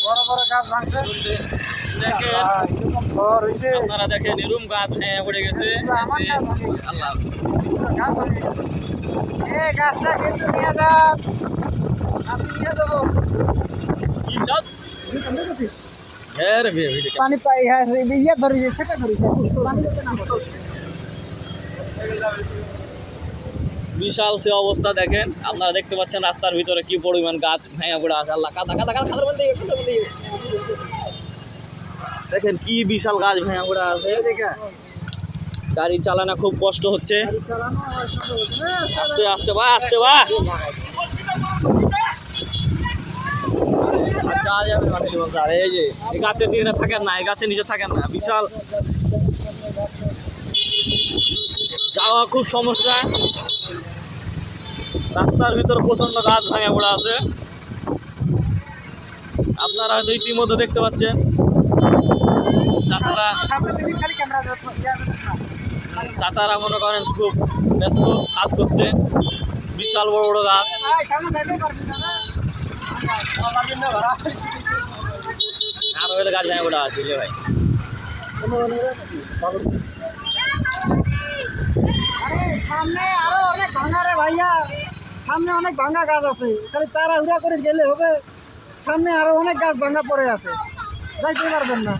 বড় বড় গাছ ভাঙছে। আপনারা দেখেন এরুম গাছ ভেঙে পড়ে গেছে। আল্লাহ গাছটা কিন্তু নিয়ে যান, আমি নিয়ে যাবো। কি সব পানি পাই ইয়ে ধরি সেটা ধরি বিশাল সে অবস্থা দেখেন। আপনারা দেখতে পাচ্ছেন রাস্তার ভিতরে কি পরিমাণ গাছ ভেঙে পড়ে আছে। আল্লাহ কাদা কাদা কাদা খাদের মধ্যে দেখেন কি বিশাল গাছ ভেঙে পড়ে আছে। গাড়ি চালানো খুব কষ্ট হচ্ছে। আস্তে আস্তে বা আস্তে বা এই যে এই গাছের নিচে থাকেন না, এই গাছের নিচে থাকেন না, বিশাল যাওয়া খুব সমস্যা। রাস্তার ভিতর প্রচন্ড গাছ ভেঙে পড়ে আছে। আপনারা হয়তো ইতিমধ্যে দেখতে পাচ্ছেন চাচারা মনে করেন খুব ব্যস্ত কাজ করতে। বিশাল বড় বড় গাছ আর ওই গাছ ভেঙে পড়ে আছে ভাই। সামনে আরো অনেক ভাঙা রে ভাইয়া, সামনে অনেক ভাঙা গাছ আছে, খালি তাড়াহুড়া করে গেলে হবে। সামনে আরো অনেক গাছ ভাঙা পড়ে আছে, যাইতে পারবেন না।